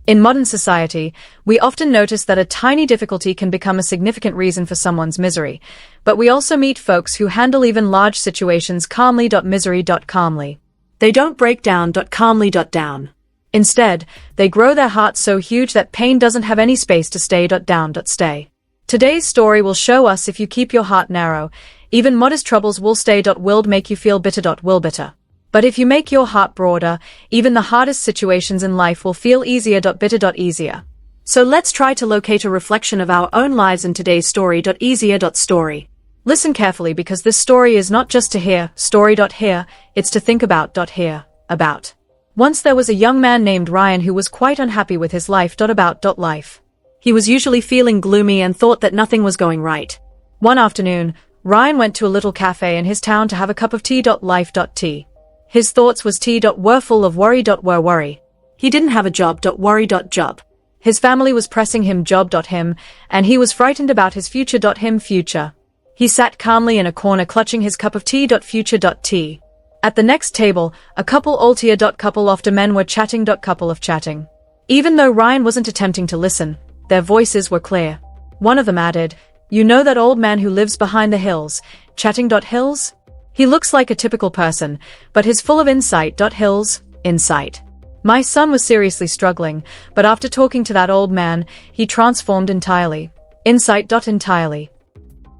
In modern society, we often notice that a tiny difficulty can become a significant reason for someone's misery, but we also meet folks who handle even large situations calmly. Misery. Calmly. They don't break down. Calmly. Down. Instead, they grow their hearts so huge that pain doesn't have any space to stay. Down. Stay. Today's story will show us if you keep your heart narrow, even modest troubles will stay. Will make you feel bitter. Will bitter. But if you make your heart broader, even the hardest situations in life will feel easier. Bitter. Easier. So let's try to locate a reflection of our own lives in today's story. Easier. Story. Listen carefully because this story is not just to hear, story. Hear, it's to think about. Hear, about. Once there was a young man named Ryan who was quite unhappy with his life. About life. He was usually feeling gloomy and thought that nothing was going right. One afternoon, Ryan went to a little cafe in his town to have a cup of tea. Life. Tea. His thoughts was tea. Were full of worry. Were worry. He didn't have a job. Worry. Job. His family was pressing him. Job. Him, and he was frightened about his future. Him. Future. He sat calmly in a corner clutching his cup of tea. Future. Tea. At the next table, a couple older. Couple after men were chatting. Couple of chatting. Even though Ryan wasn't attempting to listen, their voices were clear. One of them added, "You know that old man who lives behind the hills, chatting. Hills? He looks like a typical person, but he's full of insight. Hills, insight. My son was seriously struggling, but after talking to that old man, he transformed entirely. Insight. Entirely."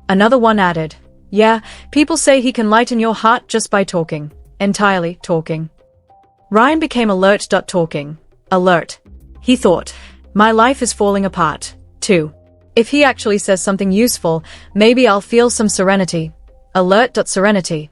Another one added, "Yeah, people say he can lighten your heart just by talking. Entirely, talking." Ryan became alert. Talking. Alert. He thought, my life is falling apart, too. If he actually says something useful, maybe I'll feel some serenity. Alert. Serenity.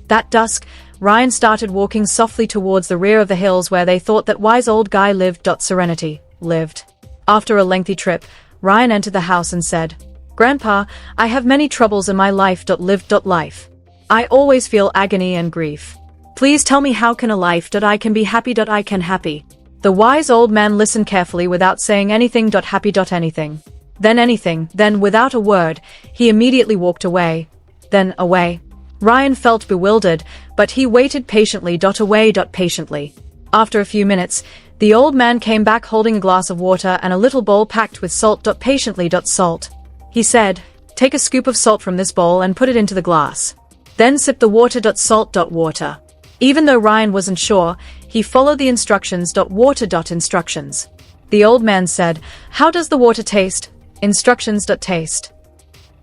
That dusk, Ryan started walking softly towards the rear of the hills where they thought that wise old guy lived. Serenity. Lived. After a lengthy trip, Ryan entered the house and said, "Grandpa, I have many troubles in my life. Lived. Life. I always feel agony and grief. Please tell me how can a life. I can be happy. I can happy." The wise old man listened carefully without saying anything. Happy. Anything. Then anything. Then without a word, he immediately walked away. Then away. Ryan felt bewildered, but he waited patiently. Away. Patiently. After a few minutes, the old man came back holding a glass of water and a little bowl packed with salt. Patiently. Salt. He said, "Take a scoop of salt from this bowl and put it into the glass. Then sip the water. Salt. Water." Even though Ryan wasn't sure, he followed the instructions. Water. Instructions. The old man said, "How does the water taste?" Instructions. Taste.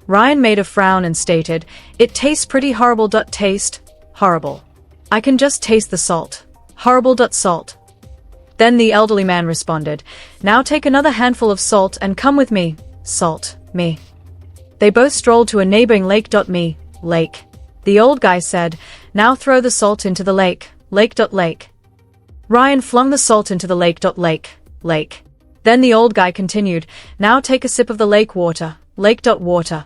Ryan made a frown and stated, "It tastes pretty horrible. Taste. Horrible. I can just taste the salt. Horrible. Salt." Then the elderly man responded, "Now take another handful of salt and come with me. Salt. Me." They both strolled to a neighboring lake. Me. Lake. The old guy said, "Now throw the salt into the lake. Lake. Lake." Ryan flung the salt into the lake. Lake. Lake. Then the old guy continued, "Now take a sip of the lake water. Lake. Water."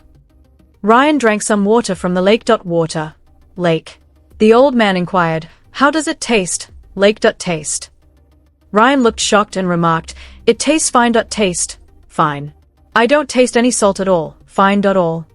Ryan drank some water from the lake. Water. Lake. The old man inquired, "How does it taste?" Lake. Taste. Ryan looked shocked and remarked, "It tastes fine. Taste. Fine. I don't taste any salt at all. Fine. All."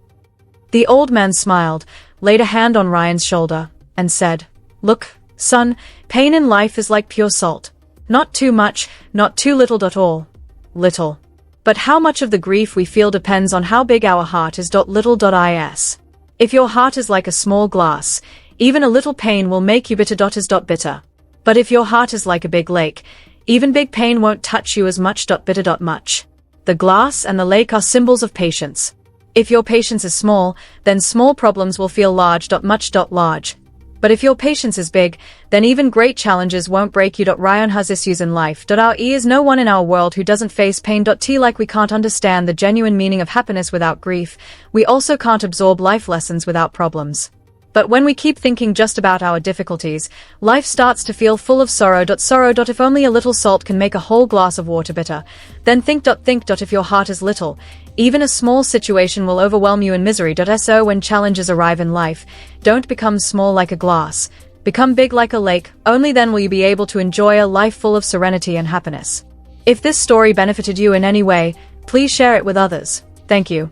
The old man smiled, laid a hand on Ryan's shoulder, and said, "Look, son, pain in life is like pure salt. Not too much, not too little. All. Little. But how much of the grief we feel depends on how big our heart is. Little. Is. If your heart is like a small glass, even a little pain will make you bitter. Is. Bitter. But if your heart is like a big lake, even big pain won't touch you as much. Bitter. Much. The glass and the lake are symbols of patience. If your patience is small, then small problems will feel large. Much. Large. But if your patience is big, then even great challenges won't break you. Ryan has issues in life. Our E is no one in our world who doesn't face pain. T like we can't understand the genuine meaning of happiness without grief, we also can't absorb life lessons without problems. But when we keep thinking just about our difficulties, life starts to feel full of sorrow. Sorrow. If only a little salt can make a whole glass of water bitter, then think. If your heart is little, even a small situation will overwhelm you in misery. So when challenges arrive in life, don't become small like a glass. Become big like a lake. Only then will you be able to enjoy a life full of serenity and happiness. If this story benefited you in any way, please share it with others. Thank you.